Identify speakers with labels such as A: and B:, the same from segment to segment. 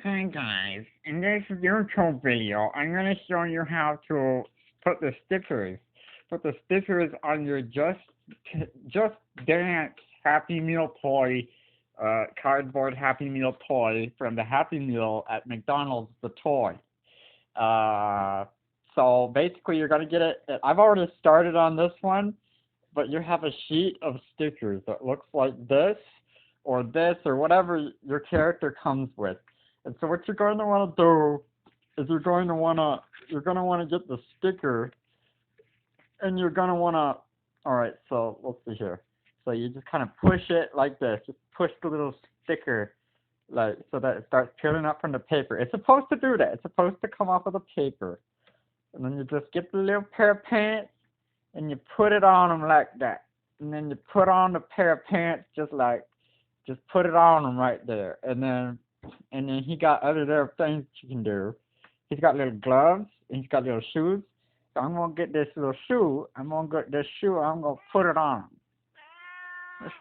A: Hi guys, in this YouTube video, I'm going to show you how to put the stickers, on your Just Dance Happy Meal toy, cardboard Happy Meal toy from the Happy Meal at McDonald's, the toy. Uh, so basically you're going to get it. I've already started on this one, but you have a sheet of stickers that looks like this, or whatever your character comes with. And so what you're going to want to do is you're going to want to get the sticker, and you're going to want to. All right, so let's see here. So you just kind of push it like this. Just push the little sticker, like so that it starts peeling up from the paper. It's supposed to do that. It's supposed to come off of the paper, and then you just get the little pair of pants and you put it on them like that. And then you put on the pair of pants just put it on them right there. And then he got other little things you can do. He's got little gloves and he's got little shoes. So I'm gonna get this little shoe. I'm gonna put it on him.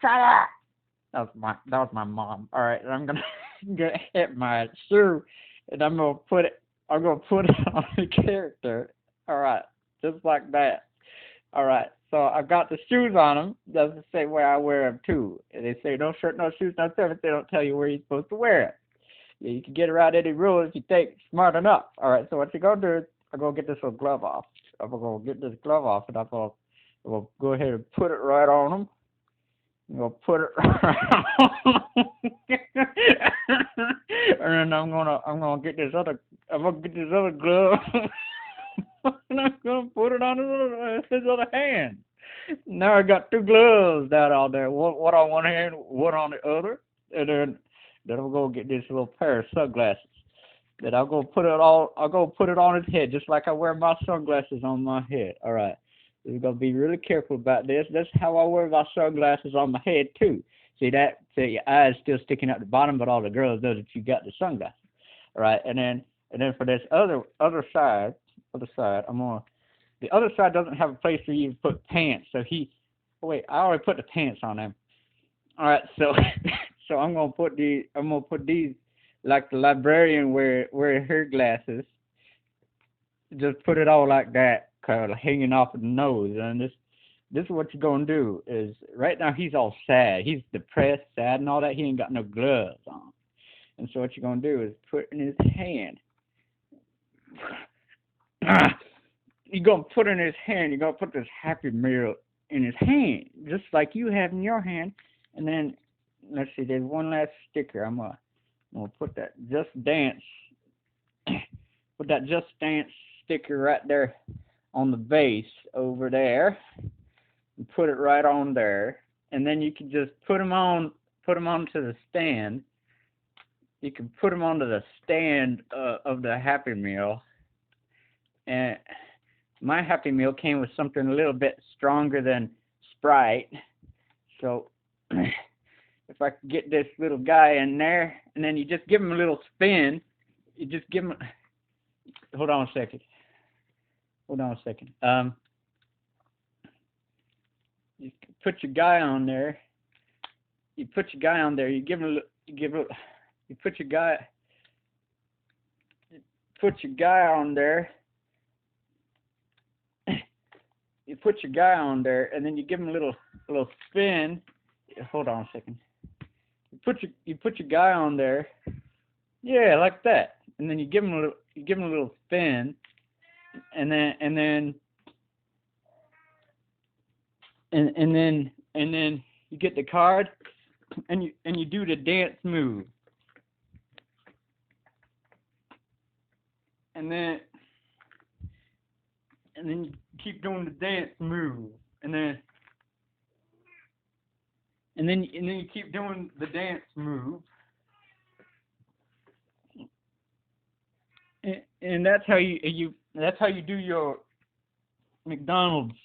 A: Shut up. That was my mom. All right, and I'm gonna hit my shoe, and I'm gonna put it on the character. All right, just like that. All right, so I've got the shoes on them. That's the same way I wear them too. And they say no shirt, no shoes, no service. They don't tell you where you're supposed to wear it. Yeah, you can get around any rules if you think smart enough. All right, so what you're gonna do is I'm gonna get this little glove off. I'm gonna get this glove off, and I'm gonna go ahead and put it right on them. I'm gonna put it right on 'em. And then I'm gonna get this other glove. And I'm gonna put it on his other hand. Now I got two gloves down on there. One on one hand, one on the other. And then I'm gonna get this little pair of sunglasses. Then I'm gonna put it on his head, just like I wear my sunglasses on my head. All right. You're gonna be really careful about this. That's how I wear my sunglasses on my head too. See that? See your eyes still sticking out the bottom, but all the girls know that you got the sunglasses. All right. And then for this other side, the other side doesn't have a place for you to put pants. Wait, I already put the pants on them. All right, so so I'm gonna put these like the librarian wear her glasses. Just put it all like that, kind of hanging off the nose. And this is what you're gonna do. Is right now he's all sad, he's depressed, sad, and all that. He ain't got no gloves on. And so what you're gonna do is put in his hand. You're gonna put in his hand. You're gonna put this Happy Meal in his hand, just like you have in your hand. And then let's see. There's one last sticker. I'm gonna put that Just Dance. Put that Just Dance sticker right there on the base over there, and put it right on there. And then you can just put them onto the stand. You can put them onto the stand of the Happy Meal. And my Happy Meal came with something a little bit stronger than Sprite. So if I could get this little guy in there, and then you just give him a little spin. You just give him. Hold on a second. You put your guy on there. You put your guy on there. You give him. You put your guy. Put your guy on there. You put your guy on there, and then you give him a little spin. Hold on a second. You put your guy on there. Yeah, like that. And then you give him a little spin, and then you get the card, and you do the dance move. And then you keep doing the dance move, and then you keep doing the dance move, and that's how you do your McDonald's